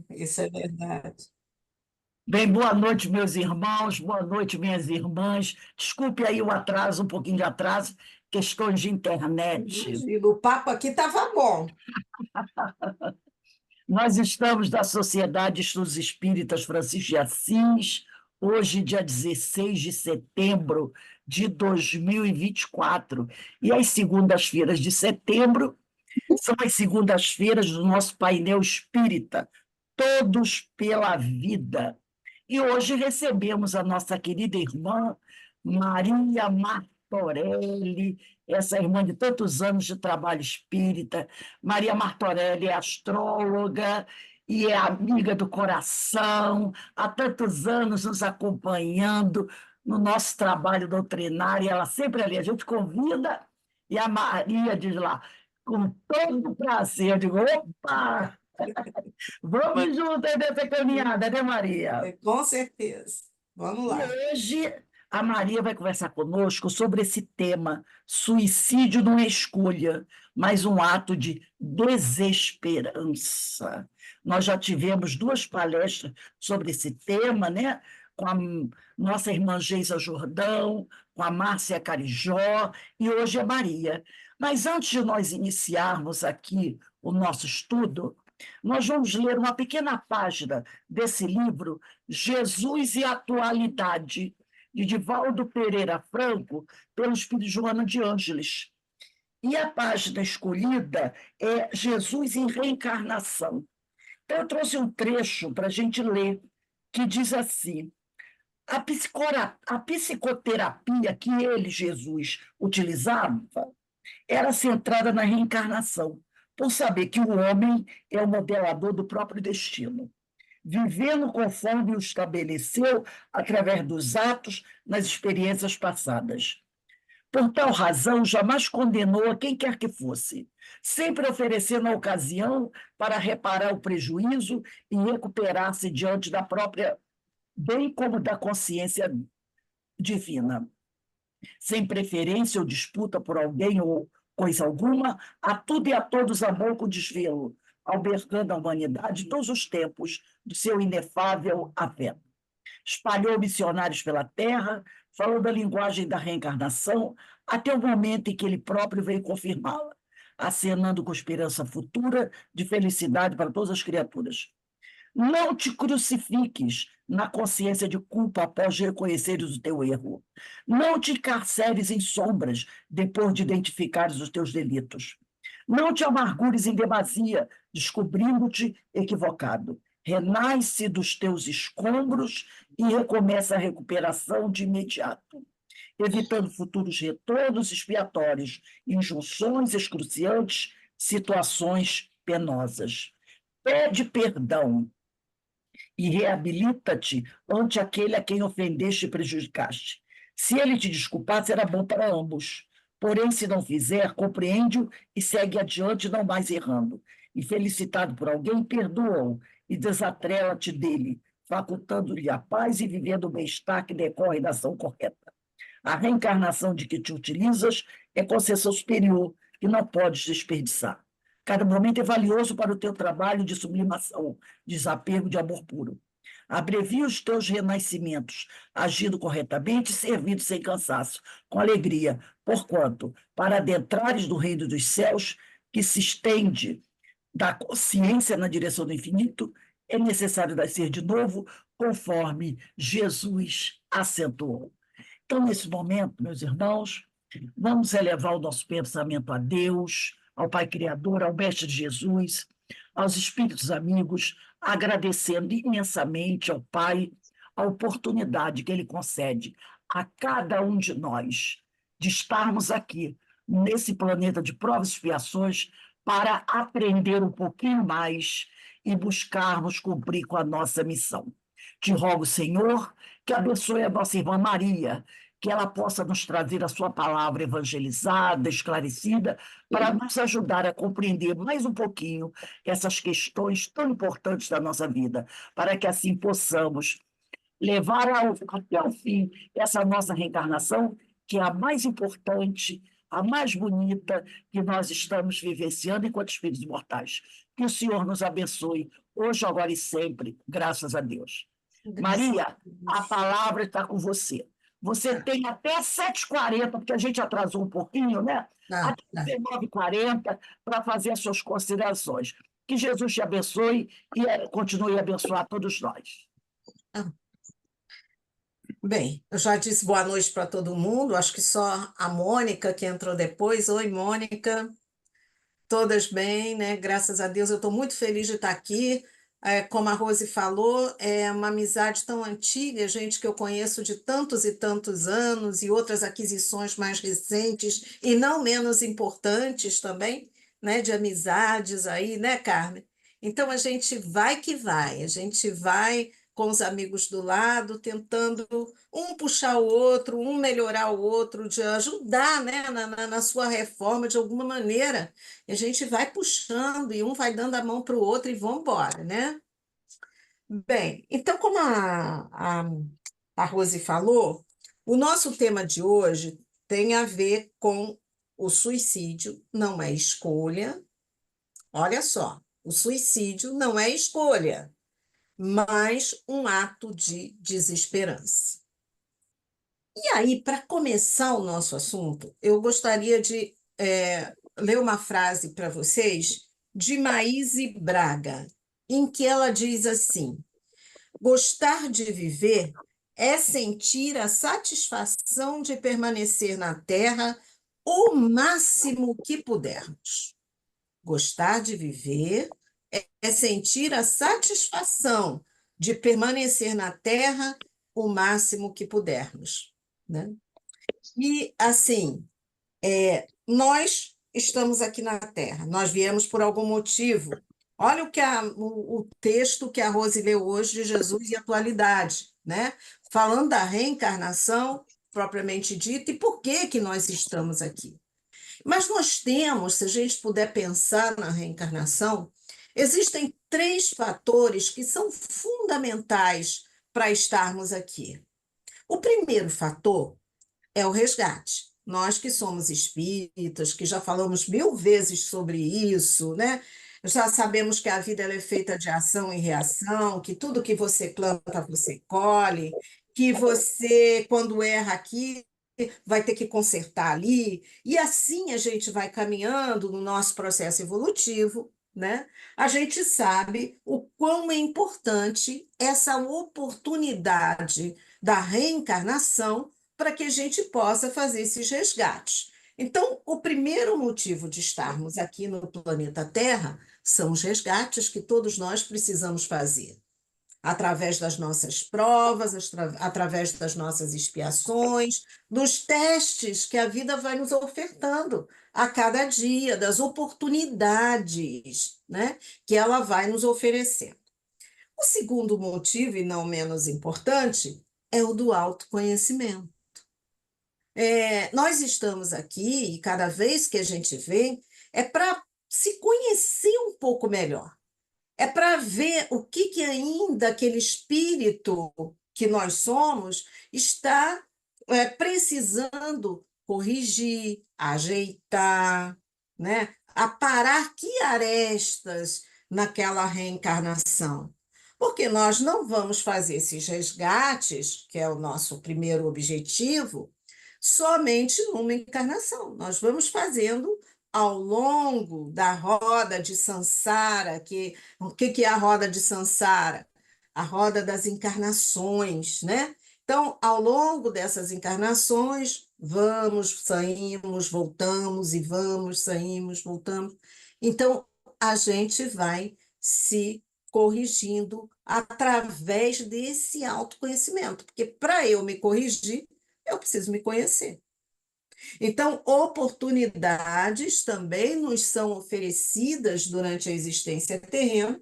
Isso é verdade. Bem, boa noite, meus irmãos, boa noite, minhas irmãs. Desculpe aí o atraso, um pouquinho de atraso, questões de internet. Imagina, o papo aqui estava bom. Nós estamos da Sociedade Estudos Espíritas Francisco de Assis, hoje, dia 16 de setembro de 2024. E as segundas-feiras de setembro são as segundas-feiras do nosso painel espírita, Todos pela Vida. E hoje recebemos a nossa querida irmã Maria Martorelli, essa irmã de tantos anos de trabalho espírita. Maria Martorelli é astróloga e é amiga do coração, há tantos anos nos acompanhando no nosso trabalho doutrinário. Ela sempre ali, a gente convida e a Maria diz lá, com todo prazer, eu digo, opa, vamos juntas nessa caminhada, né, Maria? Com certeza. Vamos E lá. hoje a Maria vai conversar conosco sobre esse tema: suicídio não é escolha, mas um ato de desesperança. Nós já tivemos duas palestras sobre esse tema, né? Com a nossa irmã Geisa Jordão, com a Márcia Carijó, e hoje é Maria. Mas antes de nós iniciarmos aqui o nosso estudo, nós vamos ler uma pequena página desse livro Jesus e Atualidade, de Divaldo Pereira Franco, pelo Espírito Joana de Ângeles. E a página escolhida é Jesus em Reencarnação. Então, eu trouxe um trecho para a gente ler, que diz assim: a psicoterapia que ele, Jesus, utilizava era centrada na reencarnação, por saber que o homem é o modelador do próprio destino, vivendo conforme o estabeleceu através dos atos nas experiências passadas. Por tal razão, jamais condenou a quem quer que fosse, sempre oferecendo a ocasião para reparar o prejuízo e recuperar-se diante da própria, bem como da consciência divina. Sem preferência ou disputa por alguém ou coisa alguma, a tudo e a todos amou com desvelo, albergando a humanidade em todos os tempos do seu inefável afeto. Espalhou missionários pela terra, falou da linguagem da reencarnação, até o momento em que ele próprio veio confirmá-la, acenando com esperança futura de felicidade para todas as criaturas. Não te crucifiques na consciência de culpa após reconheceres o teu erro. Não te encarceres em sombras depois de identificares os teus delitos. Não te amargures em demasia, descobrindo-te equivocado. Renasce dos teus escombros e recomeça a recuperação de imediato, evitando futuros retornos expiatórios, injunções excruciantes, situações penosas. Pede perdão e reabilita-te ante aquele a quem ofendeste e prejudicaste. Se ele te desculpar, será bom para ambos. Porém, se não fizer, compreende-o e segue adiante, não mais errando. E felicitado por alguém, perdoa-o e desatrela-te dele, facultando-lhe a paz e vivendo o bem-estar que decorre da ação correta. A reencarnação de que te utilizas é concessão superior, que não podes desperdiçar. Cada momento é valioso para o teu trabalho de sublimação, desapego de amor puro. Abrevia os teus renascimentos, agindo corretamente e servindo sem cansaço, com alegria, porquanto, para adentrares no reino dos céus, que se estende da consciência na direção do infinito, é necessário nascer de novo, conforme Jesus acentuou. Então, nesse momento, meus irmãos, vamos elevar o nosso pensamento a Deus, ao Pai Criador, ao Mestre Jesus, aos espíritos amigos, agradecendo imensamente ao Pai a oportunidade que Ele concede a cada um de nós de estarmos aqui, nesse planeta de provas e expiações, para aprender um pouquinho mais e buscarmos cumprir com a nossa missão. Te rogo, Senhor, que abençoe a nossa irmã Maria, que ela possa nos trazer a sua palavra evangelizada, esclarecida, para nos ajudar a compreender mais um pouquinho essas questões tão importantes da nossa vida, para que assim possamos levar até o fim essa nossa reencarnação, que é a mais importante, a mais bonita que nós estamos vivenciando enquanto espíritos mortais. Que o Senhor nos abençoe hoje, agora e sempre, graças a Deus. Graças Maria, a a Deus. palavra está com você. Você Tá, tem até 7h40, porque a gente atrasou um pouquinho, né? tá, Até tá. 19h40 para fazer as suas considerações. Que Jesus te abençoe e continue a abençoar todos nós. Tá. Bem, eu já disse boa noite para todo mundo, acho que só a Mônica que entrou depois. Oi, Mônica. Todas bem, né? Graças a Deus, eu estou muito feliz de estar aqui. Como a Rose falou, é uma amizade tão antiga, gente que eu conheço de tantos e tantos anos, e outras aquisições mais recentes e não menos importantes também, né? De amizades aí, né, Carmen? Então a gente vai que vai, a gente vai com os amigos do lado, tentando um puxar o outro, um melhorar o outro, de ajudar, né, na sua reforma de alguma maneira. E a gente vai puxando e um vai dando a mão para o outro e vamos embora, né? Bem, então, como a Rose falou, o nosso tema de hoje tem a ver com o suicídio, não é escolha. Olha só, o suicídio não é escolha, mas um ato de desesperança. E aí, para começar o nosso assunto, eu gostaria de ler uma frase para vocês de Maíse Braga, em que ela diz assim: gostar de viver é sentir a satisfação de permanecer na Terra o máximo que pudermos. Gostar de viver é sentir a satisfação de permanecer na Terra o máximo que pudermos, né? E, assim, nós estamos aqui na Terra, nós viemos por algum motivo. Olha o texto que a Rose leu hoje de Jesus e atualidade, né? Falando da reencarnação propriamente dita e por que que nós estamos aqui. Mas nós temos, se a gente puder pensar na reencarnação, existem três fatores que são fundamentais para estarmos aqui. O primeiro fator é o resgate. Nós que somos espíritas, que já falamos 1000 vezes sobre isso, né? Já sabemos que a vida ela é feita de ação e reação, que tudo que você planta, você colhe, que você, quando erra aqui, vai ter que consertar ali, e assim a gente vai caminhando no nosso processo evolutivo, né? A gente sabe o quão é importante essa oportunidade da reencarnação para que a gente possa fazer esses resgates. Então, o primeiro motivo de estarmos aqui no planeta Terra são os resgates que todos nós precisamos fazer através das nossas provas, através das nossas expiações, dos testes que a vida vai nos ofertando a cada dia, das oportunidades, né, que ela vai nos oferecendo. O segundo motivo, e não menos importante, é o do autoconhecimento. Nós estamos aqui e cada vez que a gente vem é para se conhecer um pouco melhor. É para ver o que ainda aquele espírito que nós somos está precisando corrigir, ajeitar, né? Aparar que arestas naquela reencarnação. Porque nós não vamos fazer esses resgates, que é o nosso primeiro objetivo, somente numa encarnação. Nós vamos fazendo ao longo da roda de Sansara, que é a roda de Sansara? A roda das encarnações, né? Então, ao longo dessas encarnações, vamos, saímos, voltamos e vamos, saímos, voltamos. Então, a gente vai se corrigindo através desse autoconhecimento, porque para eu me corrigir, eu preciso me conhecer. Então, oportunidades também nos são oferecidas durante a existência terrena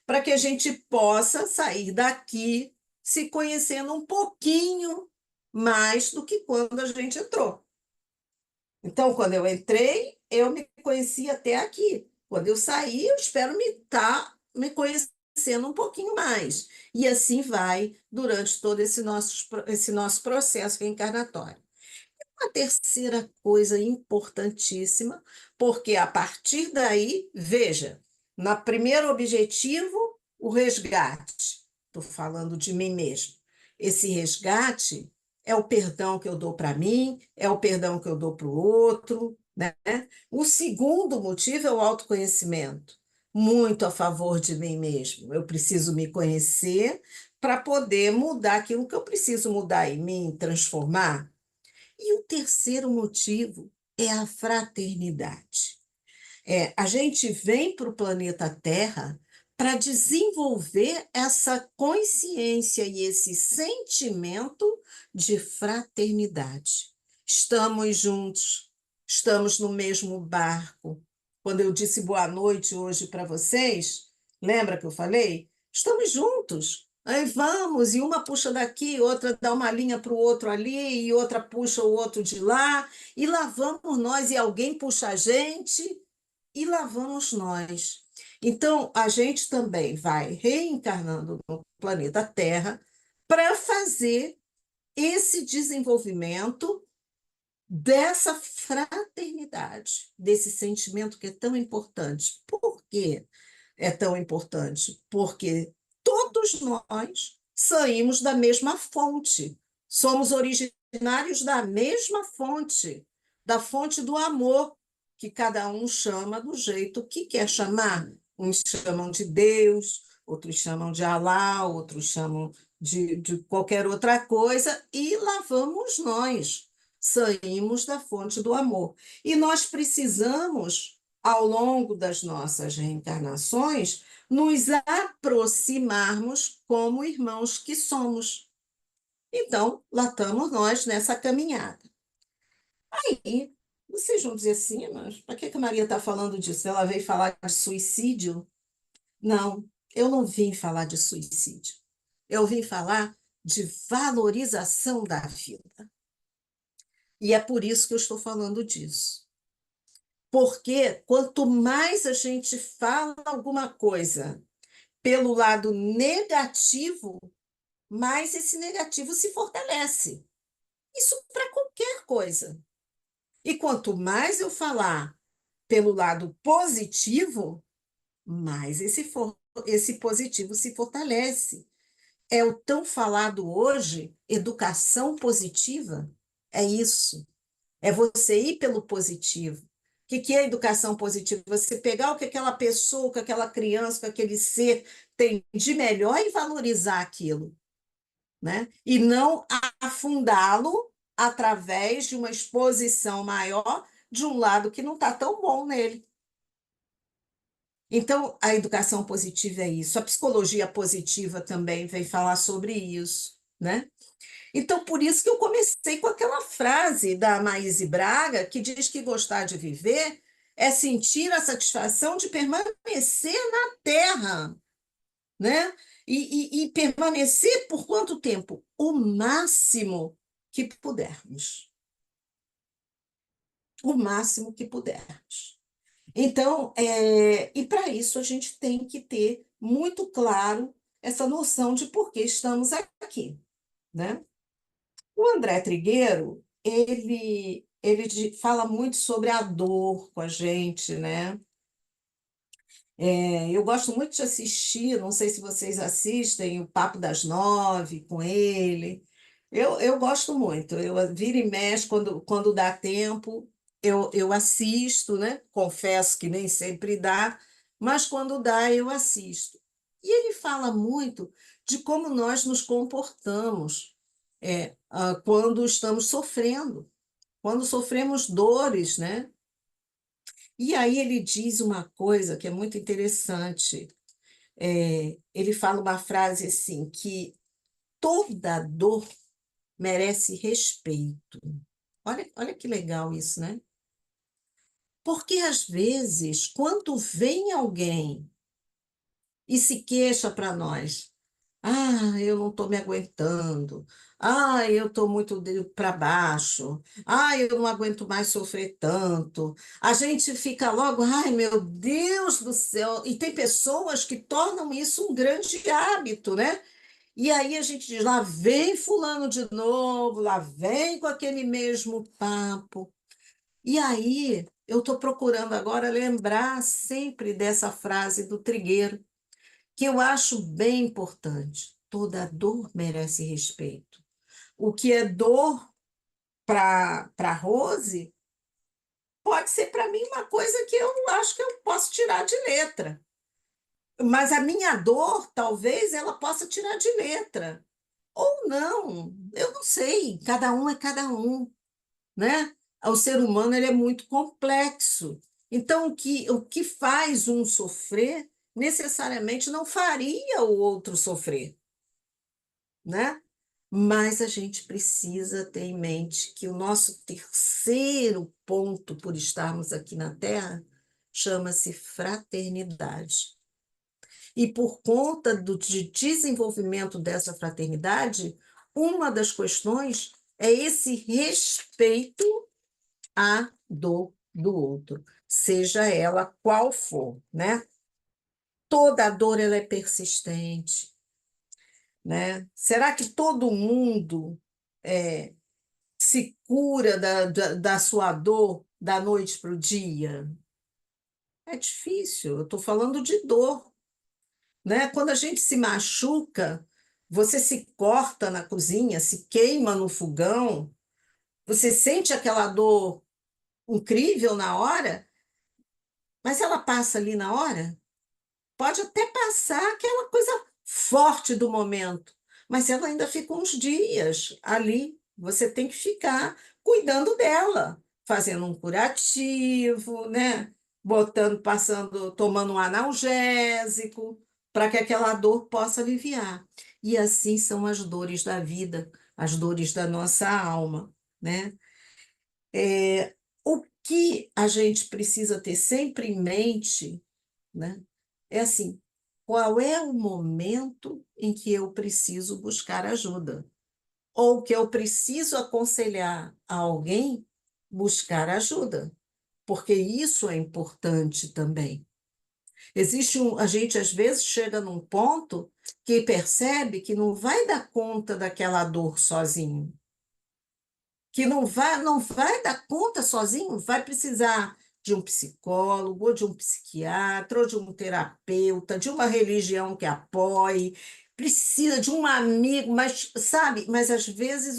para que a gente possa sair daqui se conhecendo um pouquinho mais do que quando a gente entrou. Então, quando eu entrei, eu me conheci até aqui. Quando eu saí, eu espero me estar me conhecendo um pouquinho mais. E assim vai durante todo esse nosso processo reencarnatório. A terceira coisa importantíssima, porque a partir daí, veja, no primeiro objetivo o resgate. Estou falando de mim mesmo. Esse resgate é o perdão que eu dou para mim, é o perdão que eu dou para o outro, né? O segundo motivo é o autoconhecimento. Muito a favor de mim mesmo. Eu preciso me conhecer para poder mudar aquilo que eu preciso mudar em mim, transformar. E o terceiro motivo é a fraternidade. A gente vem para o planeta Terra para desenvolver essa consciência e esse sentimento de fraternidade. Estamos juntos, estamos no mesmo barco. Quando eu disse boa noite hoje para vocês, lembra que eu falei? Estamos juntos. Aí vamos, e uma puxa daqui, outra dá uma linha para o outro ali, e outra puxa o outro de lá, e lá vamos nós, e alguém puxa a gente, e lá vamos nós. Então, a gente também vai reencarnando no planeta Terra para fazer esse desenvolvimento dessa fraternidade, desse sentimento que é tão importante. Por quê? É tão importante? Porque todos nós saímos da mesma fonte, somos originários da mesma fonte, da fonte do amor, que cada um chama do jeito que quer chamar. Uns chamam de Deus, outros chamam de Alá, outros chamam de qualquer outra coisa, e lá vamos nós, saímos da fonte do amor. E nós precisamos, ao longo das nossas reencarnações, nos aproximarmos como irmãos que somos. Então, lá estamos nós nessa caminhada. Aí, vocês vão dizer assim, mas para que a Maria está falando disso? Ela veio falar de suicídio? Não, eu não vim falar de suicídio. Eu vim falar de valorização da vida. E é por isso que eu estou falando disso. Porque quanto mais a gente fala alguma coisa pelo lado negativo, mais esse negativo se fortalece. Isso para qualquer coisa. E quanto mais eu falar pelo lado positivo, mais esse positivo se fortalece. É o tão falado hoje, educação positiva. É isso. É você ir pelo positivo. Que é educação positiva? Você pegar o que aquela pessoa, o que aquela criança, o que aquele ser tem de melhor e valorizar aquilo, né? E não afundá-lo através de uma exposição maior de um lado que não está tão bom nele. Então, a educação positiva é isso. A psicologia positiva também vem falar sobre isso, né? Então, por isso que eu comecei com aquela frase da Maíse Braga, que diz que gostar de viver é sentir a satisfação de permanecer na Terra, né? E permanecer por quanto tempo? O máximo que pudermos. O máximo que pudermos. Então, e para isso a gente tem que ter muito claro essa noção de por que estamos aqui, né? O André Trigueiro, ele fala muito sobre a dor com a gente, né? Eu gosto muito de assistir, não sei se vocês assistem, o Papo das Nove com ele. Eu gosto muito, eu viro e mexo quando dá tempo, eu assisto, né? Confesso que nem sempre dá, mas quando dá, eu assisto. E ele fala muito de como nós nos comportamos quando estamos sofrendo, quando sofremos dores, né? E aí ele diz uma coisa que é muito interessante. Ele fala uma frase assim, que toda dor merece respeito. Olha que legal isso, né? Porque às vezes, quando vem alguém e se queixa para nós, eu não estou me aguentando. Eu estou muito para baixo. Eu não aguento mais sofrer tanto. A gente fica logo, ai, meu Deus do céu. E tem pessoas que tornam isso um grande hábito, né? E aí a gente diz, lá vem fulano de novo, lá vem com aquele mesmo papo. E aí eu estou procurando agora lembrar sempre dessa frase do Trigueiro, que eu acho bem importante. Toda dor merece respeito. O que é dor para Rose pode ser para mim uma coisa que eu acho que eu posso tirar de letra. Mas a minha dor, talvez ela possa tirar de letra. Ou não, eu não sei. Cada um é cada um, né? O ser humano ele é muito complexo. Então, o que faz um sofrer, necessariamente não faria o outro sofrer, né? Mas a gente precisa ter em mente que o nosso terceiro ponto por estarmos aqui na Terra chama-se fraternidade. E por conta de desenvolvimento dessa fraternidade, uma das questões é esse respeito à dor do outro, seja ela qual for, né? Toda dor ela é persistente, né? Será que todo mundo é, se cura da sua dor da noite para o dia? É difícil, eu estou falando de dor, né? Quando a gente se machuca, você se corta na cozinha, se queima no fogão, você sente aquela dor incrível na hora, mas ela passa ali na hora? Pode até passar aquela coisa forte do momento, mas ela ainda fica uns dias ali. Você tem que ficar cuidando dela, fazendo um curativo, né? Botando, passando, tomando um analgésico, para que aquela dor possa aliviar. E assim são as dores da vida, as dores da nossa alma, né? O que a gente precisa ter sempre em mente, né? É assim, qual é o momento em que eu preciso buscar ajuda? Ou que eu preciso aconselhar a alguém buscar ajuda? Porque isso é importante também. A gente às vezes chega num ponto que percebe que não vai dar conta daquela dor sozinho, que não vai dar conta sozinho, vai precisar de um psicólogo, ou de um psiquiatra, ou de um terapeuta, de uma religião que apoie, precisa de um amigo, mas sabe, mas às vezes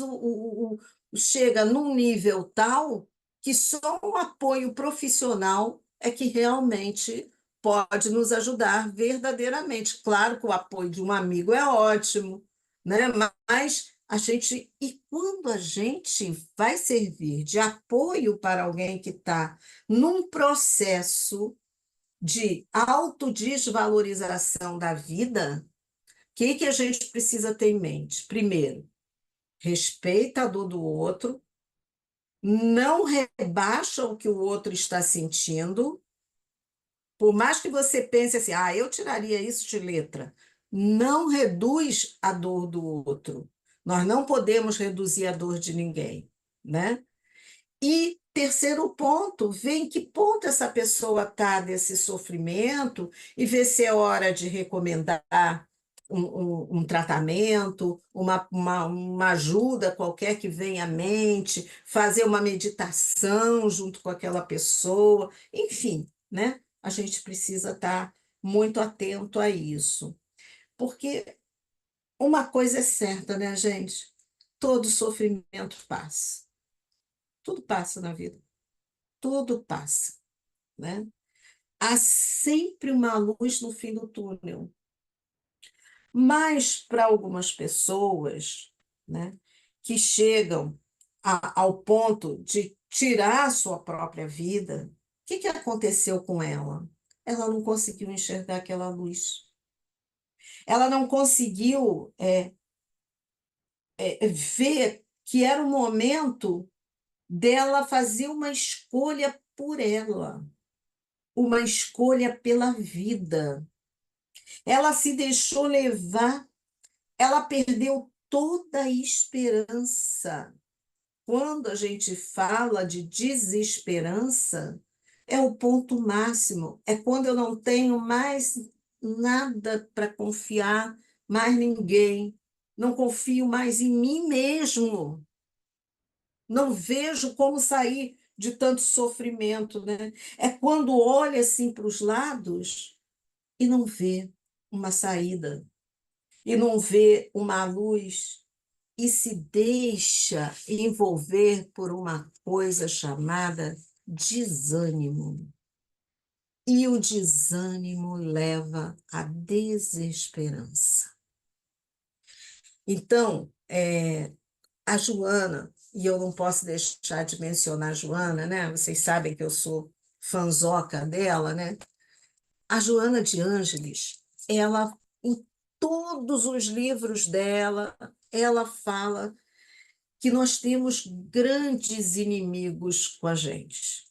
chega num nível tal que só um apoio profissional é que realmente pode nos ajudar verdadeiramente. Claro que o apoio de um amigo é ótimo, né? Mas e quando a gente vai servir de apoio para alguém que está num processo de autodesvalorização da vida, o que que a gente precisa ter em mente? Primeiro, respeita a dor do outro, não rebaixa o que o outro está sentindo, por mais que você pense assim, eu tiraria isso de letra, não reduz a dor do outro. Nós não podemos reduzir a dor de ninguém, né? E terceiro ponto, ver em que ponto essa pessoa está desse sofrimento e ver se é hora de recomendar um tratamento, uma ajuda qualquer que venha à mente, fazer uma meditação junto com aquela pessoa, enfim, né? A gente precisa estar muito atento a isso. Porque uma coisa é certa, né, gente? Todo sofrimento passa. Tudo passa na vida. Tudo passa, né? Há sempre uma luz no fim do túnel. Mas para algumas pessoas, né, que chegam ao ponto de tirar a sua própria vida, o que que aconteceu com ela? Ela não conseguiu enxergar aquela luz. Ela não conseguiu ver que era o momento dela fazer uma escolha por ela, uma escolha pela vida. Ela se deixou levar, ela perdeu toda a esperança. Quando a gente fala de desesperança, é o ponto máximo, é quando eu não tenho mais nada para confiar, mais ninguém, não confio mais em mim mesmo, não vejo como sair de tanto sofrimento, né? É quando olha assim para os lados e não vê. uma saída e não vê uma luz e se deixa envolver por uma coisa chamada desânimo. E o desânimo leva à desesperança. Então, a Joana, e eu não posso deixar de mencionar a Joana, né? Vocês sabem que eu sou fanzoca dela, né? A Joana de Ângeles, ela, em todos os livros dela, ela fala que nós temos grandes inimigos com a gente.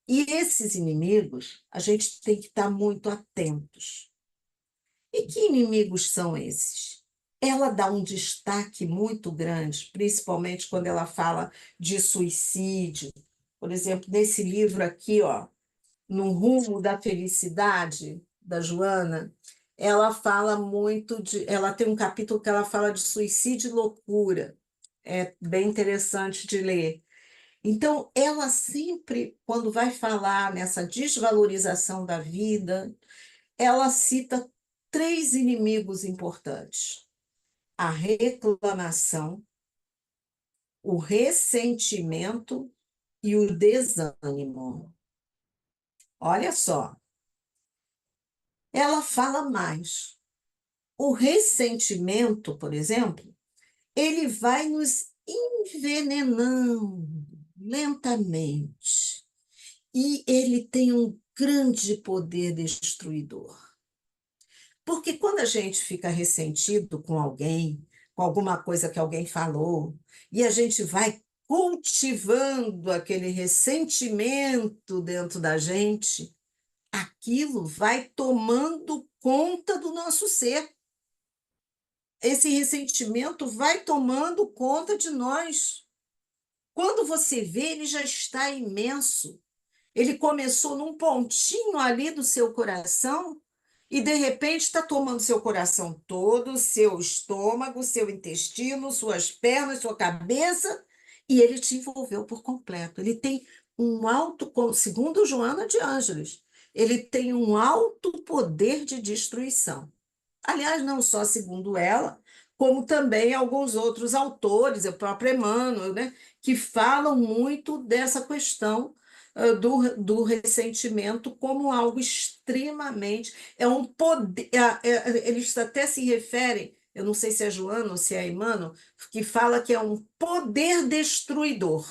E esses inimigos, a gente tem que estar muito atentos. E que inimigos são esses? Ela dá um destaque muito grande, principalmente quando ela fala de suicídio. Por exemplo, nesse livro aqui, ó, No Rumo da Felicidade, da Joana, ela fala muito de. Ela tem um capítulo que ela fala de suicídio e loucura. É bem interessante de ler. Então, ela sempre, quando vai falar nessa desvalorização da vida, ela cita três inimigos importantes: a reclamação, o ressentimento e o desânimo. Olha só, ela fala mais. O ressentimento, por exemplo, ele vai nos envenenando lentamente e ele tem um grande poder destruidor. Porque quando a gente fica ressentido com alguém, com alguma coisa que alguém falou, e a gente vai cultivando aquele ressentimento dentro da gente, aquilo vai tomando conta do nosso ser. Esse ressentimento vai tomando conta de nós. Quando você vê, ele já está imenso. Ele começou num pontinho ali do seu coração e, de repente, está tomando seu coração todo, seu estômago, seu intestino, suas pernas, sua cabeça, e ele te envolveu por completo. Ele tem um alto, segundo Joana de Ângeles, ele tem um alto poder de destruição. Aliás, não só segundo ela, como também alguns outros autores, o próprio Emmanuel, né, que falam muito dessa questão do ressentimento como algo extremamente. É um poder. Eles até se referem, eu não sei se é Joana ou se é Emmanuel, que fala que é um poder destruidor.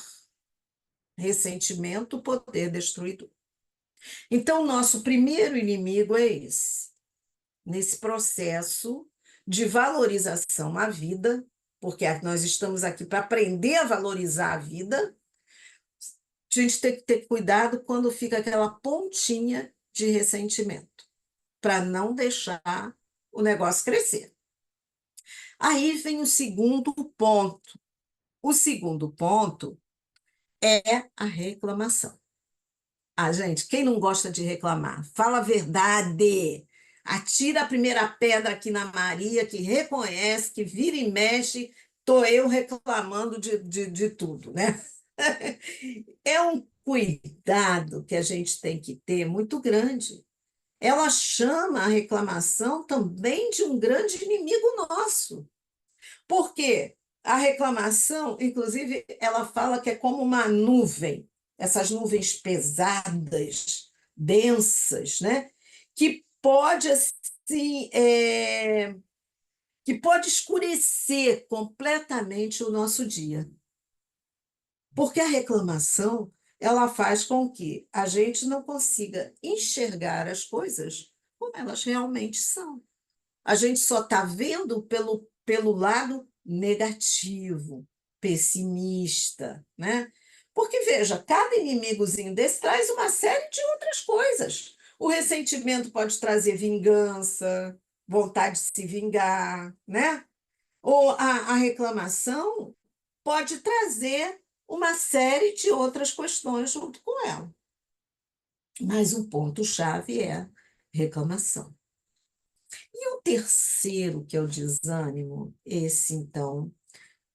Ressentimento, poder destruidor. Então, nosso primeiro inimigo é esse, nesse processo de valorização à vida, porque nós estamos aqui para aprender a valorizar a vida. A gente tem que ter cuidado quando fica aquela pontinha de ressentimento, para não deixar o negócio crescer. Aí vem o segundo ponto. O segundo ponto é a reclamação. Ah, gente, quem não gosta de reclamar? Fala a verdade. Atira a primeira pedra aqui na Maria, que reconhece, que vira e mexe, tô eu reclamando de tudo, né? É um cuidado que a gente tem que ter muito grande. Ela chama a reclamação também de um grande inimigo nosso. Por quê? A reclamação, inclusive, ela fala que é como uma nuvem, essas nuvens pesadas, densas, né? Que pode assim, que pode escurecer completamente o nosso dia. Porque a reclamação, ela faz com que a gente não consiga enxergar as coisas como elas realmente são. A gente só está vendo pelo lado negativo, pessimista, né? Porque, veja, cada inimigozinho desse traz uma série de outras coisas. O ressentimento pode trazer vingança, vontade de se vingar, né? Ou a reclamação pode trazer uma série de outras questões junto com ela. Mas o ponto-chave é reclamação. E o terceiro, que é o desânimo, esse então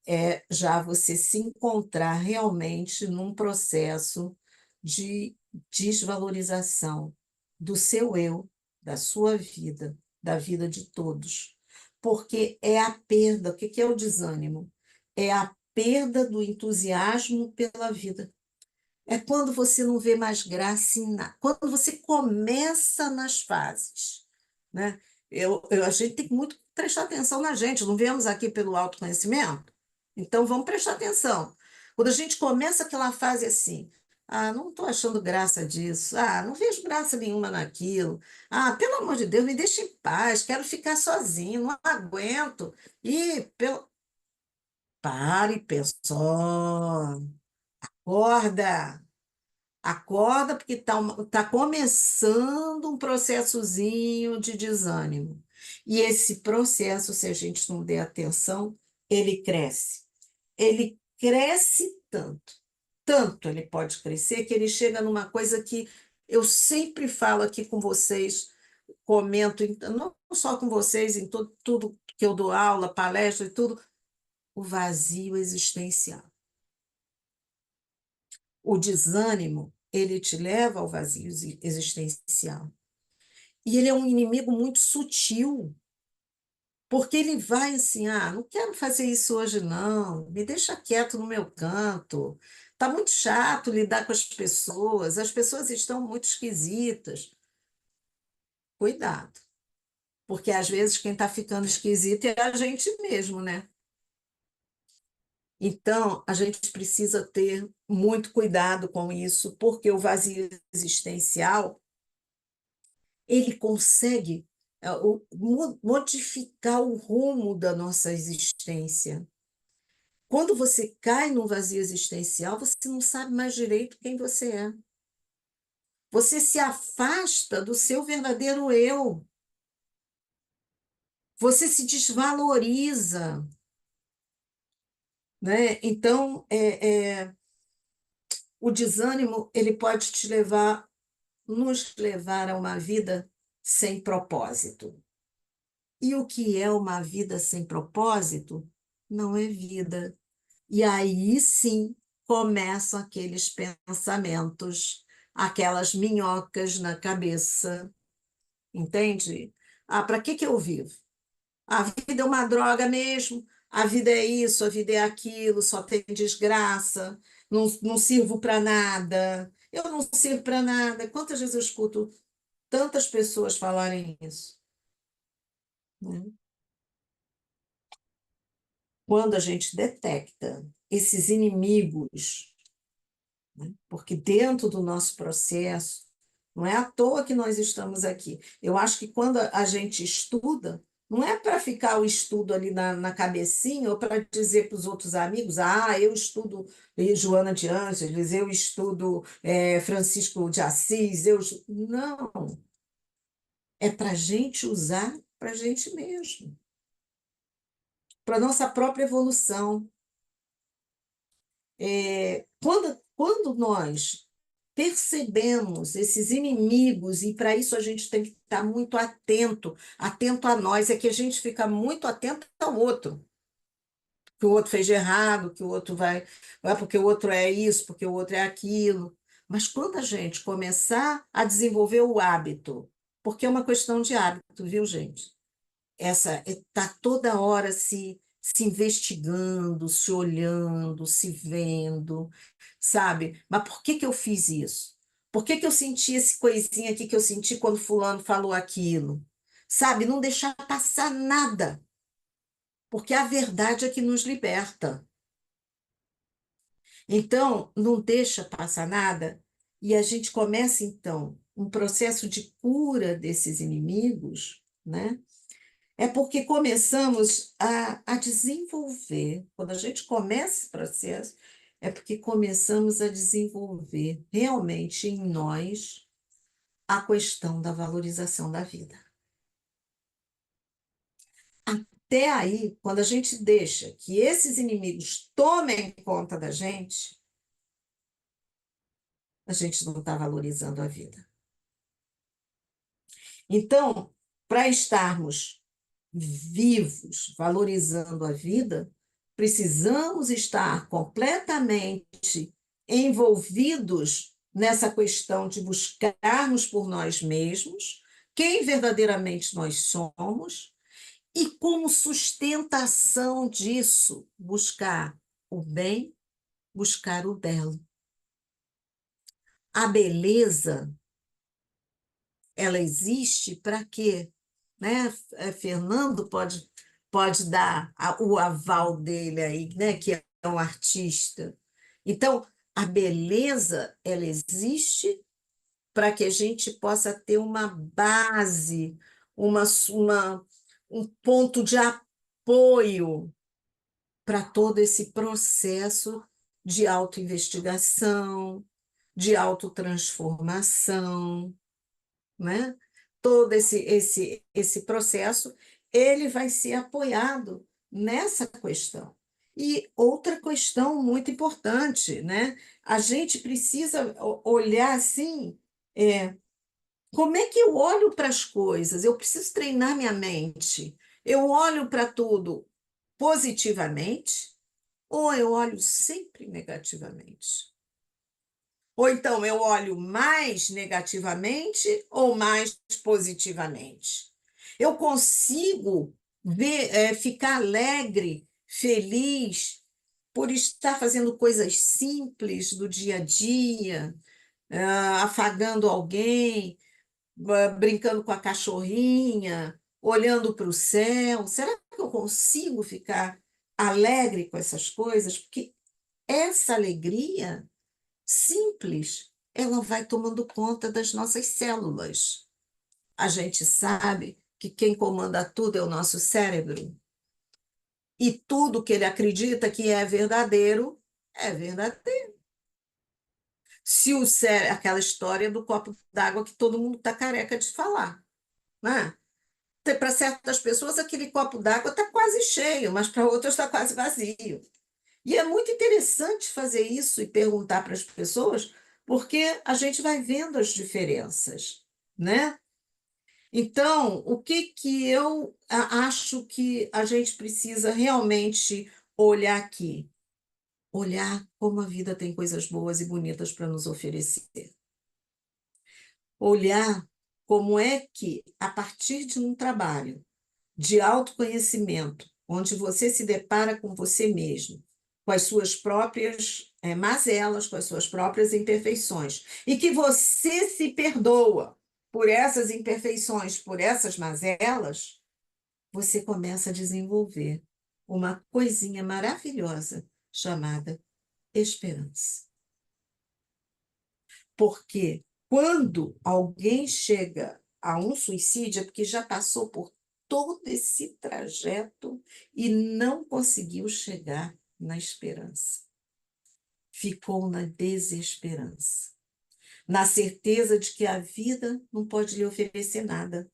é já você se encontrar realmente num processo de desvalorização do seu eu, da sua vida, da vida de todos, porque é a perda. O que que é o desânimo? É a perda do entusiasmo pela vida. É quando você não vê mais graça em nada, quando você começa nas fases, né? A gente tem que muito prestar atenção na gente, não viemos aqui pelo autoconhecimento? Então vamos prestar atenção. Quando a gente começa aquela fase assim, não estou achando graça disso, não vejo graça nenhuma naquilo, pelo amor de Deus, me deixa em paz, quero ficar sozinho, não aguento. E pare, pessoal, acorda. Acorda, porque tá começando um processozinho de desânimo. E esse processo, se a gente não der atenção, ele cresce. Ele cresce tanto, tanto ele pode crescer, que ele chega numa coisa que eu sempre falo aqui com vocês, comento, não só com vocês, em tudo que eu dou aula, palestra e tudo, o vazio existencial. O desânimo, ele te leva ao vazio existencial. E ele é um inimigo muito sutil, porque ele vai assim, não quero fazer isso hoje não, me deixa quieto no meu canto. Tá muito chato lidar com as pessoas estão muito esquisitas. Cuidado, porque às vezes quem está ficando esquisito é a gente mesmo, né? Então, a gente precisa ter muito cuidado com isso, porque o vazio existencial ele consegue modificar o rumo da nossa existência. Quando você cai no vazio existencial, você não sabe mais direito quem você é. Você se afasta do seu verdadeiro eu. Você se desvaloriza, né? Então, o desânimo ele pode nos levar a uma vida sem propósito. E o que é uma vida sem propósito? Não é vida. E aí sim começam aqueles pensamentos, aquelas minhocas na cabeça, entende? Para que que eu vivo? A vida é uma droga mesmo, a vida é isso, a vida é aquilo, só tem desgraça, não sirvo para nada, eu não sirvo para nada. Quantas vezes eu escuto tantas pessoas falarem isso, né? Quando a gente detecta esses inimigos, né? Porque dentro do nosso processo, não é à toa que nós estamos aqui. Eu acho que quando a gente estuda, não é para ficar o estudo ali na cabecinha ou para dizer para os outros amigos, eu estudo Joana de Ângeles, eu estudo Francisco de Assis, não, é para a gente usar para a gente mesmo, para a nossa própria evolução. Quando nós percebemos esses inimigos, e para isso a gente tem que estar muito atento, atento a nós, é que a gente fica muito atento ao outro, que o outro fez de errado, que o outro porque o outro é isso, porque o outro é aquilo. Mas quando a gente começar a desenvolver o hábito, porque é uma questão de hábito, viu, gente? Tá toda hora se investigando, se olhando, se vendo, sabe? Mas por que que eu fiz isso? Por que que eu senti esse coisinha aqui que eu senti quando fulano falou aquilo? Sabe? Não deixar passar nada, porque a verdade é que nos liberta. Então, não deixa passar nada e a gente começa então um processo de cura desses inimigos, né? É porque começamos a desenvolver, quando a gente começa esse processo, é porque começamos a desenvolver realmente em nós a questão da valorização da vida. Até aí, quando a gente deixa que esses inimigos tomem conta da gente, a gente não está valorizando a vida. Então, para estarmos vivos, valorizando a vida, precisamos estar completamente envolvidos nessa questão de buscarmos por nós mesmos, quem verdadeiramente nós somos e, como sustentação disso, buscar o bem, buscar o belo. A beleza, ela existe para quê? Né? Fernando pode dar o aval dele aí, né? Que é um artista. Então, a beleza, ela existe para que a gente possa ter uma base, uma, um ponto de apoio para todo esse processo de autoinvestigação, de autotransformação, né? Todo esse processo, ele vai ser apoiado nessa questão. E outra questão muito importante, né? A gente precisa olhar assim, como é que eu olho para as coisas? Eu preciso treinar minha mente. Eu olho para tudo positivamente ou eu olho sempre negativamente? Ou então eu olho mais negativamente ou mais positivamente? Eu consigo ficar alegre, feliz, por estar fazendo coisas simples do dia a dia, afagando alguém, brincando com a cachorrinha, olhando para o céu. Será que eu consigo ficar alegre com essas coisas? Porque essa alegria simples, ela vai tomando conta das nossas células. A gente sabe que quem comanda tudo é o nosso cérebro. E tudo que ele acredita que é verdadeiro. Se o cérebro, aquela história do copo d'água que todo mundo está careca de falar, né? Para certas pessoas, aquele copo d'água está quase cheio, mas para outras está quase vazio. E é muito interessante fazer isso e perguntar para as pessoas, porque a gente vai vendo as diferenças, né? Então, o que que eu acho que a gente precisa realmente olhar aqui? Olhar como a vida tem coisas boas e bonitas para nos oferecer. Olhar como é que, a partir de um trabalho de autoconhecimento, onde você se depara com você mesmo, com as suas próprias mazelas, com as suas próprias imperfeições, e que você se perdoa por essas imperfeições, por essas mazelas, você começa a desenvolver uma coisinha maravilhosa chamada esperança. Porque quando alguém chega a um suicídio, é porque já passou por todo esse trajeto e não conseguiu chegar na esperança. Ficou na desesperança, na certeza de que a vida não pode lhe oferecer nada,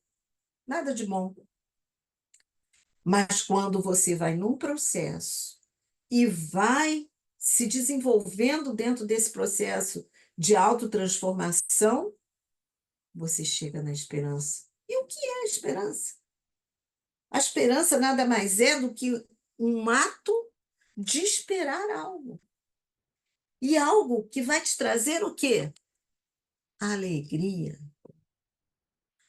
nada de bom. Mas quando você vai num processo e vai se desenvolvendo dentro desse processo de autotransformação, você chega na esperança. E o que é a esperança? A esperança nada mais é do que um ato de esperar algo. E algo que vai te trazer o quê? Alegria.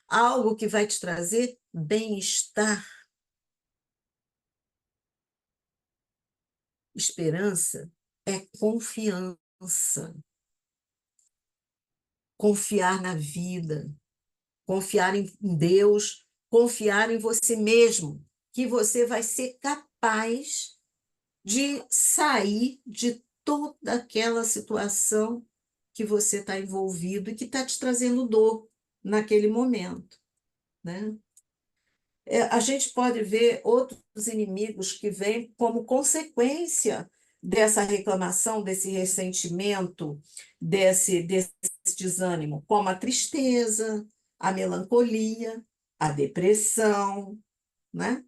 Algo que vai te trazer bem-estar. Esperança é confiança. Confiar na vida, confiar em Deus, confiar em você mesmo, que você vai ser capaz de sair de toda aquela situação que você está envolvido e que está te trazendo dor naquele momento, né? A gente pode ver outros inimigos que vêm como consequência dessa reclamação, desse ressentimento, desse desânimo, como a tristeza, a melancolia, a depressão, né?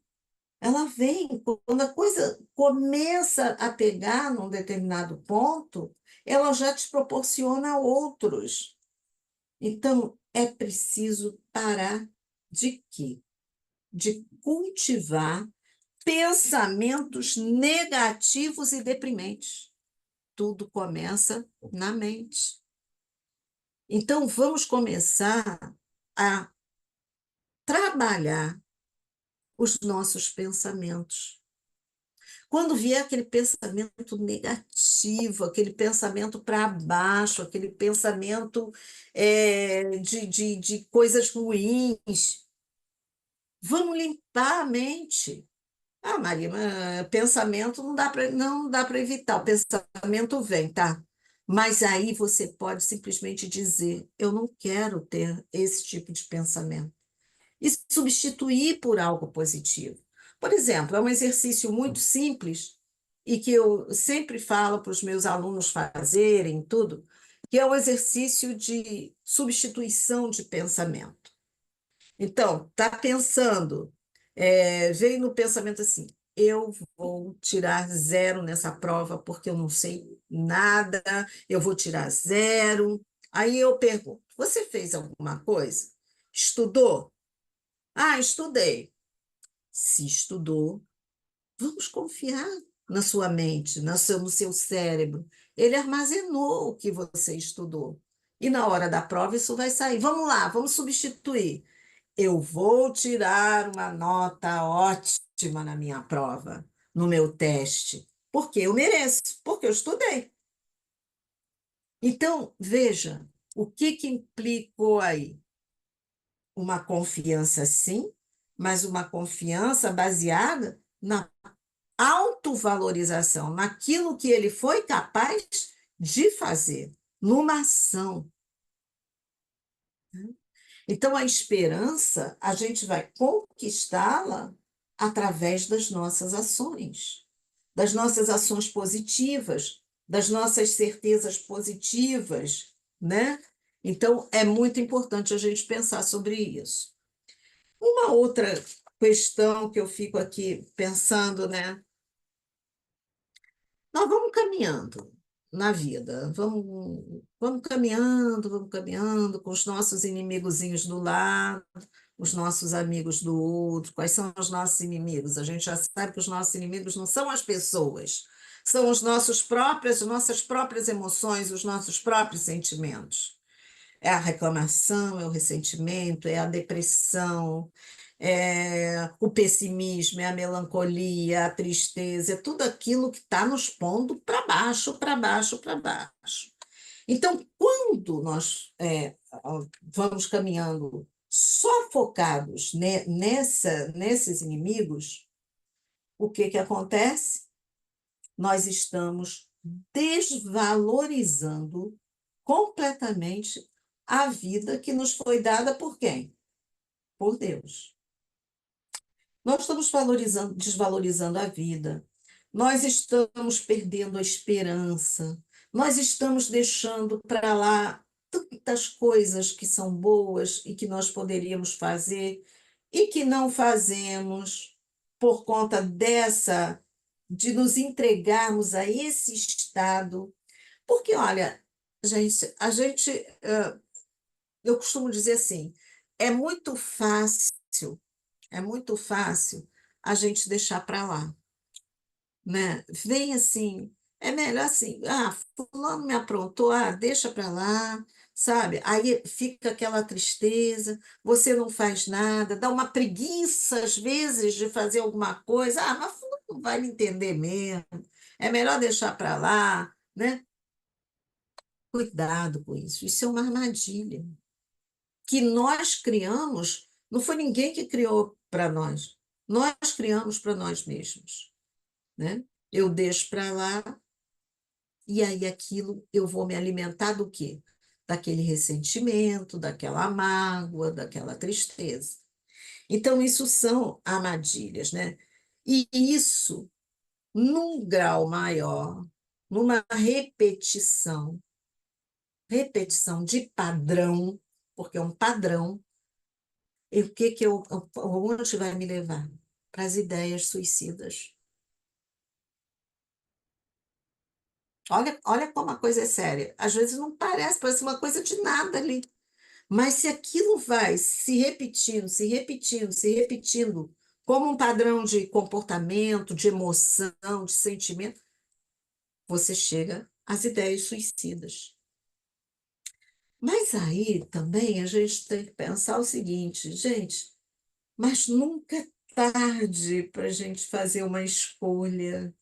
Ela vem, quando a coisa começa a pegar num determinado ponto, ela já te proporciona outros. Então, é preciso parar de quê? De cultivar pensamentos negativos e deprimentes. Tudo começa na mente. Então, vamos começar a trabalhar os nossos pensamentos. Quando vier aquele pensamento negativo, aquele pensamento para baixo, aquele pensamento de coisas ruins, vamos limpar a mente. Ah, Maria, mas pensamento não dá para evitar. O pensamento vem, tá? Mas aí você pode simplesmente dizer: eu não quero ter esse tipo de pensamento e substituir por algo positivo. Por exemplo, é um exercício muito simples e que eu sempre falo para os meus alunos fazerem tudo, que é o exercício de substituição de pensamento. Então, tá pensando, veio no pensamento assim: eu vou tirar zero nessa prova porque eu não sei nada, eu vou tirar zero. Aí eu pergunto: você fez alguma coisa? Estudou? Ah, estudei. Se estudou, vamos confiar na sua mente, no seu cérebro. Ele armazenou o que você estudou. E na hora da prova isso vai sair. Vamos lá, vamos substituir. Eu vou tirar uma nota ótima na minha prova, no meu teste, porque eu mereço, porque eu estudei. Então, veja, o que que implicou aí? Uma confiança, sim, mas uma confiança baseada na autovalorização, naquilo que ele foi capaz de fazer, numa ação. Então, a esperança, a gente vai conquistá-la através das nossas ações positivas, das nossas certezas positivas, né? Então, é muito importante a gente pensar sobre isso. Uma outra questão que eu fico aqui pensando, né? Nós vamos caminhando na vida, vamos caminhando com os nossos inimigozinhos do lado, os nossos amigos do outro. Quais são os nossos inimigos? A gente já sabe que os nossos inimigos não são as pessoas, são nossas próprias emoções, os nossos próprios sentimentos. É a reclamação, é o ressentimento, é a depressão, é o pessimismo, é a melancolia, a tristeza, é tudo aquilo que está nos pondo para baixo, para baixo, para baixo. Então, quando nós vamos caminhando só focados nesses inimigos, o que que acontece? Nós estamos desvalorizando completamente a vida que nos foi dada por quem? Por Deus. Nós estamos desvalorizando a vida, nós estamos perdendo a esperança, nós estamos deixando para lá tantas coisas que são boas e que nós poderíamos fazer e que não fazemos por conta de nos entregarmos a esse estado. Porque, olha, eu costumo dizer assim, é muito fácil é muito fácil a gente deixar para lá, né? Vem assim, é melhor assim, ah, fulano me aprontou, ah, deixa para lá, sabe? Aí fica aquela tristeza, você não faz nada, dá uma preguiça às vezes de fazer alguma coisa, ah, mas fulano não vai me entender mesmo, é melhor deixar para lá, né? Cuidado com isso é uma armadilha que nós criamos, não foi ninguém que criou para nós. Nós criamos para nós mesmos, né? Eu deixo para lá e aí aquilo eu vou me alimentar do quê? Daquele ressentimento, daquela mágoa, daquela tristeza. Então isso são armadilhas, né? E isso num grau maior, numa repetição de padrão, porque é um padrão. E o que que onde vai me levar? Para as ideias suicidas. Olha como a coisa é séria. Às vezes não parece uma coisa de nada ali. Mas se aquilo vai se repetindo, se repetindo, se repetindo, como um padrão de comportamento, de emoção, de sentimento, você chega às ideias suicidas. Mas aí também a gente tem que pensar o seguinte, gente. mas nunca é tarde para a gente fazer uma escolha.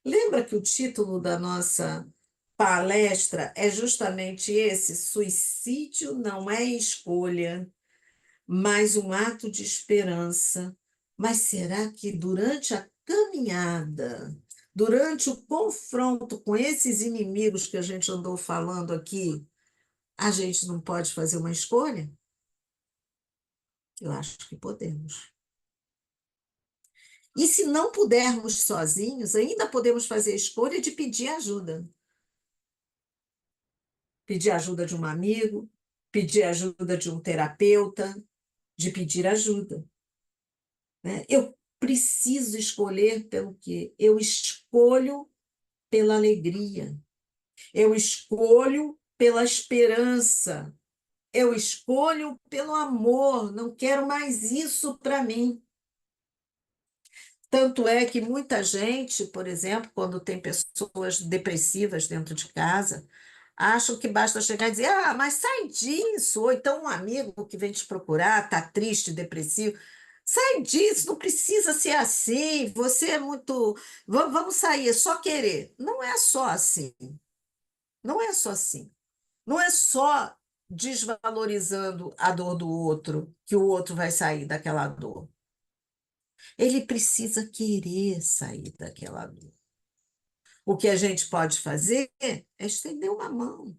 Lembra que o título da nossa palestra é justamente esse: suicídio não é escolha, mas um ato de esperança. Mas será que durante a caminhada, durante o confronto com esses inimigos que a gente andou falando aqui, a gente não pode fazer uma escolha? Eu acho que podemos. E se não pudermos sozinhos, ainda podemos fazer a escolha de pedir ajuda. Pedir ajuda de um amigo, pedir ajuda de um terapeuta, de pedir ajuda, né? Eu preciso escolher pelo quê? Eu escolho pela alegria, eu escolho pela esperança, eu escolho pelo amor, não quero mais isso para mim. Tanto é que muita gente, por exemplo, quando tem pessoas depressivas dentro de casa, acham que basta chegar e dizer: ah, mas sai disso. Ou então um amigo que vem te procurar, está triste, depressivo. Sai disso, não precisa ser assim. Você é muito. Vamos sair, é só querer. Não é só assim. Não é só assim. Não é só desvalorizando a dor do outro que o outro vai sair daquela dor. Ele precisa querer sair daquela dor. O que a gente pode fazer é estender uma mão,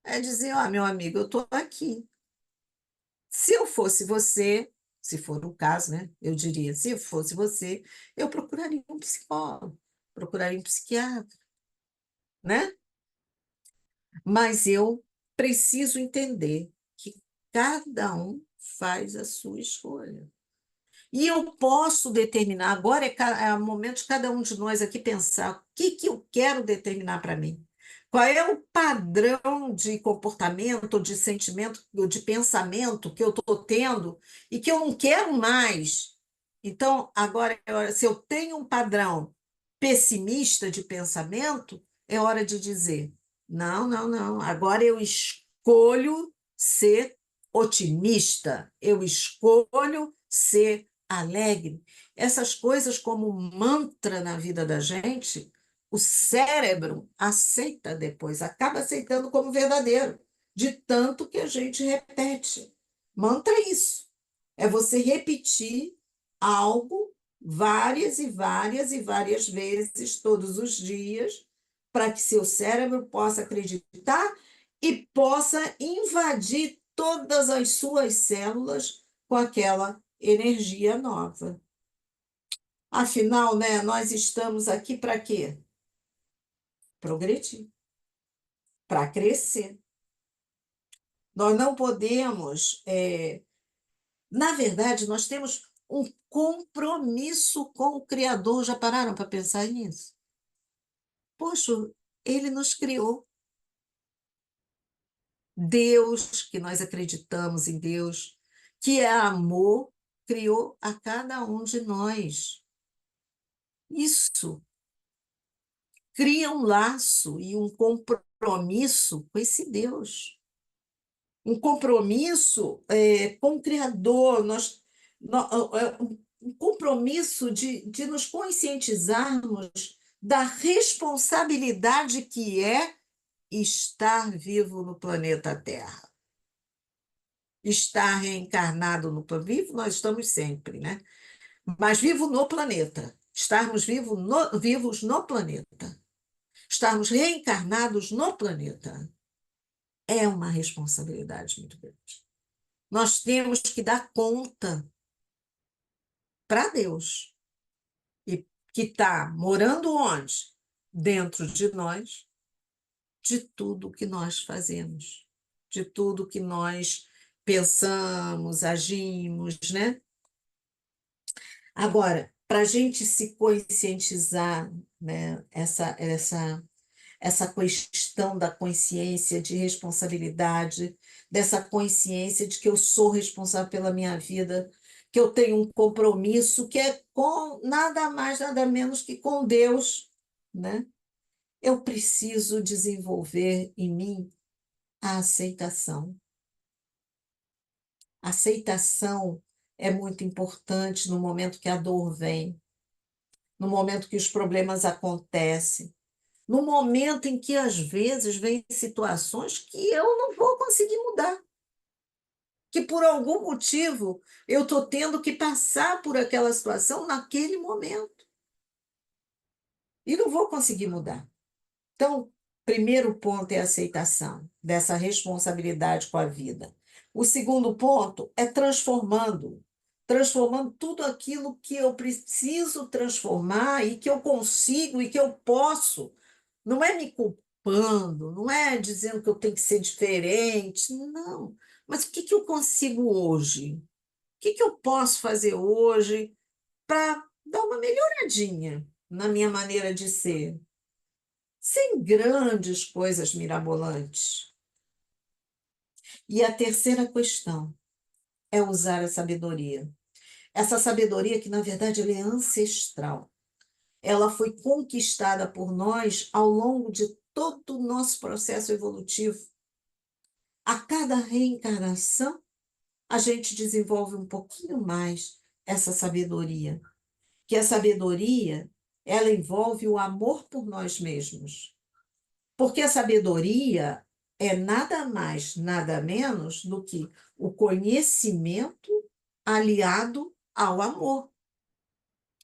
é dizer: ó, meu amigo, eu estou aqui. Se eu fosse você, se for o caso, né? Eu diria, se eu fosse você, eu procuraria um psicólogo, procuraria um psiquiatra, né? Mas eu preciso entender que cada um faz a sua escolha. E eu posso determinar, agora é o momento de cada um de nós aqui pensar o que, que eu quero determinar para mim. Qual é o padrão de comportamento, de sentimento, ou de pensamento que eu estou tendo e que eu não quero mais? Então, agora, se eu tenho um padrão pessimista de pensamento, é hora de dizer: não, não, não, agora eu escolho ser otimista, eu escolho ser alegre. Essas coisas, como mantra na vida da gente, o cérebro aceita depois, acaba aceitando como verdadeiro, de tanto que a gente repete. Mantra é isso. É você repetir algo várias e várias e várias vezes, todos os dias, para que seu cérebro possa acreditar e possa invadir todas as suas células com aquela energia nova. Afinal, né, nós estamos aqui para quê? Progredir, para crescer. Nós não podemos, na verdade, nós temos um compromisso com o Criador. Já pararam para pensar nisso? Poxa, ele nos criou. Deus, que nós acreditamos em Deus, que é amor, criou a cada um de nós. Isso cria um laço e um compromisso com esse Deus. Um compromisso com o Criador, um compromisso de nos conscientizarmos da responsabilidade que é estar vivo no planeta Terra. Estar reencarnado no planeta. Vivo, nós estamos sempre, né? Mas vivo no planeta. Estarmos vivos no planeta. Estarmos reencarnados no planeta. É uma responsabilidade muito grande. Nós temos que dar conta para Deus, e que está morando onde? Dentro de nós, de tudo que nós fazemos, de tudo que nós pensamos, agimos, né? Agora, para a gente se conscientizar, né, essa questão da consciência de responsabilidade, dessa consciência de que eu sou responsável pela minha vida, que eu tenho um compromisso que é com nada mais, nada menos que com Deus, né? Eu preciso desenvolver em mim a aceitação. Aceitação é muito importante no momento que a dor vem, no momento que os problemas acontecem, no momento em que, às vezes, vêm situações que eu não vou conseguir mudar, que por algum motivo eu estou tendo que passar por aquela situação naquele momento e não vou conseguir mudar. Então, primeiro ponto é a aceitação dessa responsabilidade com a vida. O segundo ponto é transformando tudo aquilo que eu preciso transformar e que eu consigo e que eu posso. Não é me culpando, não é dizendo que eu tenho que ser diferente, não. Mas o que que eu consigo hoje? O que que eu posso fazer hoje para dar uma melhoradinha na minha maneira de ser? Sem grandes coisas mirabolantes. E a terceira questão é usar a sabedoria. Essa sabedoria que, na verdade, ela é ancestral. Ela foi conquistada por nós ao longo de todo o nosso processo evolutivo. A cada reencarnação, a gente desenvolve um pouquinho mais essa sabedoria. Que a sabedoria, ela envolve o amor por nós mesmos. Porque a sabedoria é nada mais, nada menos do que o conhecimento aliado ao amor.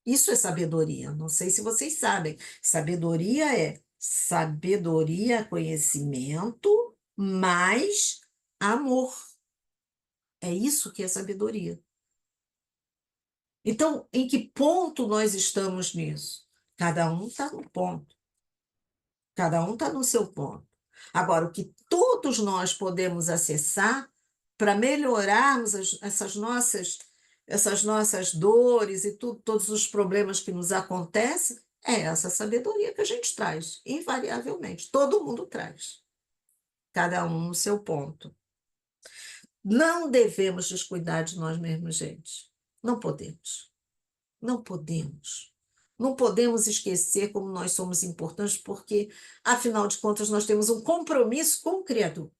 Isso é sabedoria. Não sei se vocês sabem. Sabedoria, conhecimento mais amor. É isso que é sabedoria. Então, em que ponto nós estamos nisso? Cada um está no ponto. Cada um está no seu ponto. Agora, o que todos nós podemos acessar para melhorarmos essas nossas dores e todos os problemas que nos acontecem, é essa sabedoria que a gente traz, invariavelmente. Todo mundo traz. Cada um no seu ponto. Não devemos descuidar de nós mesmos, gente. Não podemos. Não podemos. Não podemos esquecer como nós somos importantes, porque, afinal de contas, nós temos um compromisso com o Criador.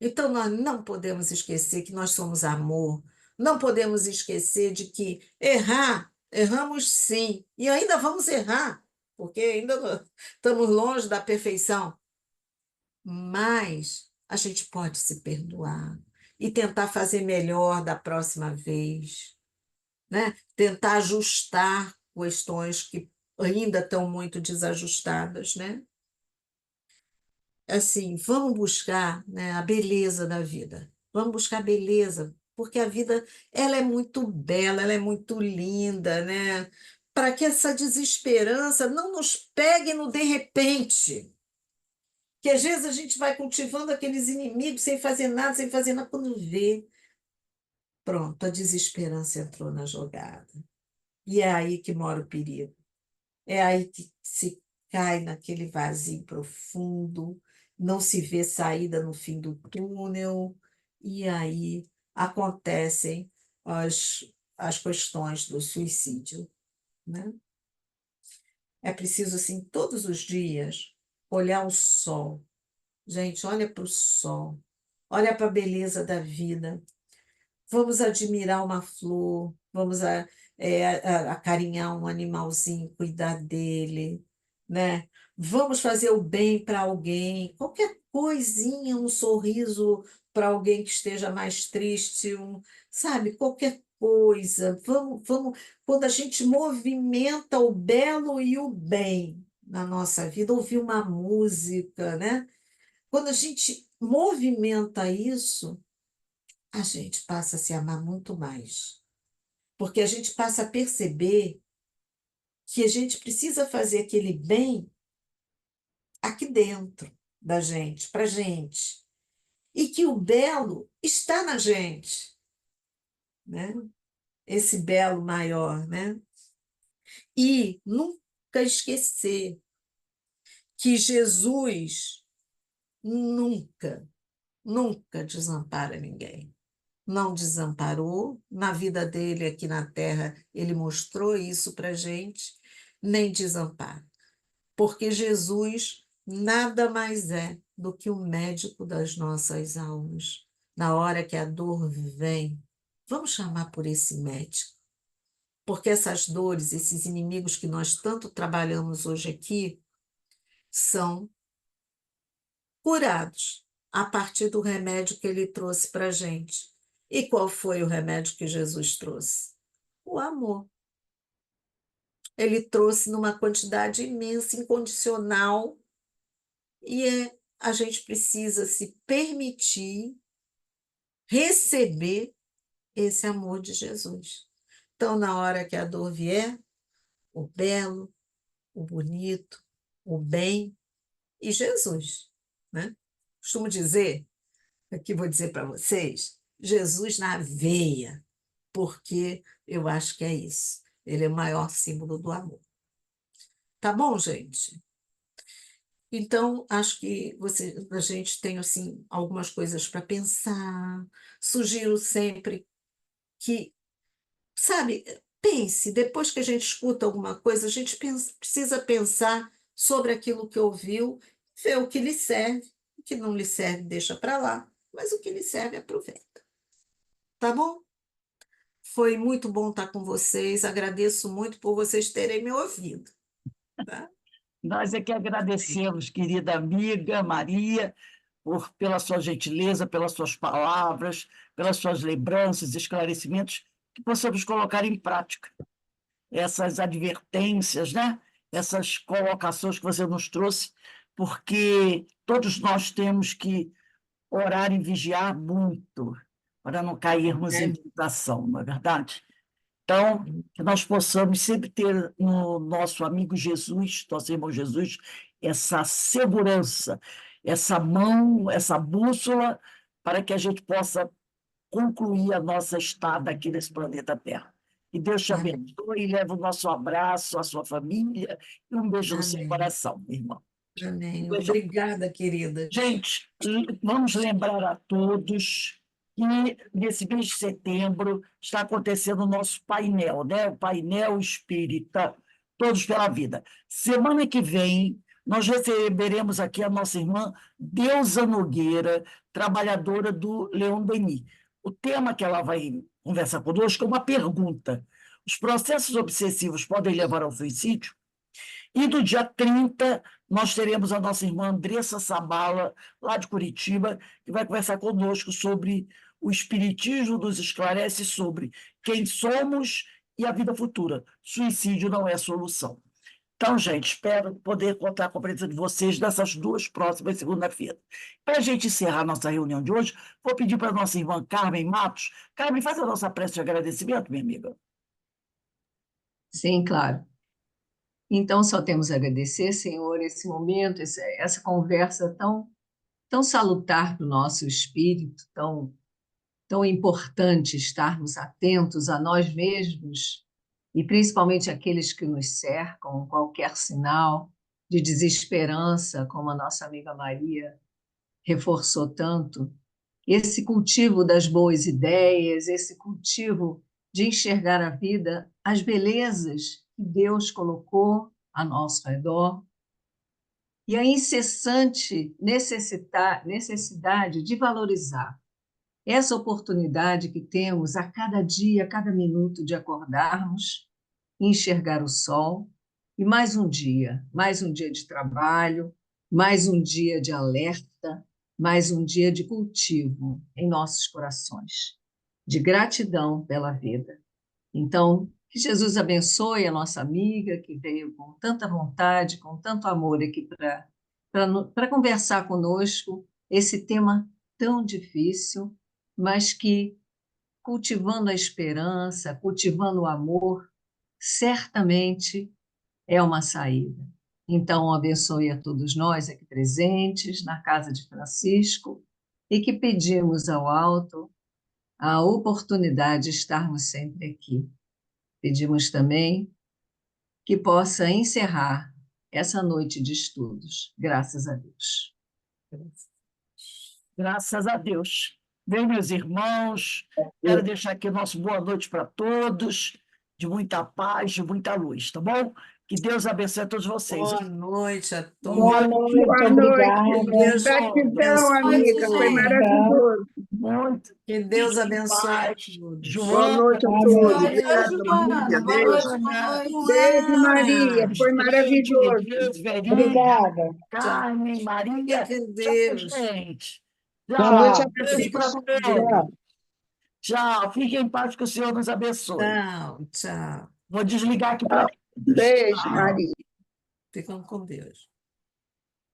Então, nós não podemos esquecer que nós somos amor. Não podemos esquecer de que erramos sim, e ainda vamos errar, porque estamos longe da perfeição. Mas a gente pode se perdoar e tentar fazer melhor da próxima vez, né? Tentar ajustar questões que ainda estão muito desajustadas, né? Assim, vamos buscar, né, a beleza da vida. Vamos buscar beleza, porque a vida ela é muito bela, ela é muito linda, né? Para que essa desesperança não nos pegue no de repente. Que às vezes a gente vai cultivando aqueles inimigos sem fazer nada, sem fazer nada, quando vê, pronto, a desesperança entrou na jogada. E é aí que mora o perigo. É aí que se cai naquele vazio profundo, não se vê saída no fim do túnel, e aí acontecem as questões do suicídio, né? É preciso, assim, todos os dias, olhar o sol. Gente, olha para o sol, olha para a beleza da vida. Vamos admirar uma flor, acarinhar um animalzinho, cuidar dele, né? Vamos fazer o bem para alguém, qualquer coisinha, um sorriso para alguém que esteja mais triste, sabe, qualquer coisa. Quando a gente movimenta o belo e o bem na nossa vida, ouvir uma música, né? Quando a gente movimenta isso, a gente passa a se amar muito mais. Porque a gente passa a perceber que a gente precisa fazer aquele bem aqui dentro da gente, para gente. E que o belo está na gente, né? Esse belo maior, né? E nunca esquecer que Jesus nunca, nunca desampara ninguém. Não desamparou, na vida dele aqui na Terra, ele mostrou isso para a gente, nem desampara. Porque Jesus nada mais é do que o médico das nossas almas. Na hora que a dor vem, Vamos chamar por esse médico, porque essas dores, esses inimigos que nós tanto trabalhamos hoje aqui, são curados a partir do remédio que ele trouxe para a gente. E qual foi o remédio que Jesus trouxe? O amor. Ele trouxe numa quantidade imensa, incondicional, e a gente precisa se permitir receber esse amor de Jesus. Então, na hora que a dor vier, o belo, o bonito, o bem e Jesus, né? Costumo dizer, aqui vou dizer para vocês, Jesus na veia, porque eu acho que é isso. Ele é o maior símbolo do amor. Tá bom, gente? Então, acho que a gente tem assim algumas coisas para pensar. Sugiro sempre que, sabe, pense, depois que a gente escuta alguma coisa, a gente precisa pensar sobre aquilo que ouviu, ver o que lhe serve, o que não lhe serve, deixa para lá, mas o que lhe serve, aproveita. Tá bom? Foi muito bom estar com vocês, agradeço muito por vocês terem me ouvido, tá? Nós é que agradecemos, querida amiga Maria, pela sua gentileza, pelas suas palavras, pelas suas lembranças, esclarecimentos, que possamos colocar em prática essas advertências, né? Essas colocações que você nos trouxe, porque todos nós temos que orar e vigiar muito para não cairmos em tentação, não é verdade? Então, que nós possamos sempre ter no nosso amigo Jesus, nosso irmão Jesus, essa segurança, essa mão, essa bússola, para que a gente possa concluir a nossa estada aqui nesse planeta Terra. Que Deus te Amém. abençoe e leve o nosso abraço à sua família e um beijo no seu Amém. coração, minha irmã. Um Amém. beijão. Obrigada, querida. Gente, vamos lembrar a todos que nesse mês de setembro está acontecendo o nosso painel, né? O painel espírita, Todos pela Vida. Semana que vem, nós receberemos aqui a nossa irmã Deusa Nogueira, trabalhadora do Leon Denis. O tema que ela vai conversar conosco é uma pergunta. Os processos obsessivos podem levar ao suicídio? E do dia 30, nós teremos a nossa irmã Andressa Sabala, lá de Curitiba, que vai conversar conosco sobre o Espiritismo nos esclarece sobre quem somos e a vida futura. Suicídio não é solução. Então, gente, espero poder contar com a presença de vocês nessas duas próximas segunda-feira. Para a gente encerrar nossa reunião de hoje, vou pedir para a nossa irmã Carmen Matos. Carmen, faz a nossa prece de agradecimento, minha amiga. Sim, claro. Então, só temos a agradecer, Senhor, esse momento, essa conversa tão salutar para o nosso espírito, tão importante estarmos atentos a nós mesmos e principalmente aqueles que nos cercam, qualquer sinal de desesperança, como a nossa amiga Maria reforçou tanto, esse cultivo das boas ideias, esse cultivo de enxergar a vida, as belezas que Deus colocou a nosso redor e a incessante necessidade de valorizar essa oportunidade que temos a cada dia, a cada minuto de acordarmos, enxergar o sol e mais um dia de trabalho, mais um dia de alerta, mais um dia de cultivo em nossos corações, de gratidão pela vida. Então, que Jesus abençoe a nossa amiga que veio com tanta vontade, com tanto amor aqui para conversar conosco esse tema tão difícil, mas que, cultivando a esperança, cultivando o amor, certamente é uma saída. Então, abençoe a todos nós aqui presentes na casa de Francisco e que pedimos ao alto a oportunidade de estarmos sempre aqui. Pedimos também que possa encerrar essa noite de estudos, graças a Deus. Graças a Deus. Bem, meus irmãos, quero deixar aqui o nosso boa noite para todos, de muita paz, de muita luz, tá bom? Que Deus abençoe a todos vocês. Boa noite a Boa todos. noite, Boa noite. obrigada. Deus Gratidão, amiga. Foi abençoe. maravilhoso. Muito. Que Deus Fiquem em abençoe a paz. todos. Boa Joana, noite a Amém. todos. Beijo, Beijo, Joana. Maria. Boa Beijo. noite, mamãe Beijo, Maria. Joana. Foi maravilhoso. Beijo, Verinha, Obrigada. Carmen, Maria. Fique com Tchau, Deus. gente. Boa noite a Tchau. Beijo para todos. todos. Tchau. Tchau. Fiquem em paz, que o Senhor nos abençoe. Tchau, tchau. Vou desligar aqui para Beijo, Tchau. Maria. Ficam com Deus.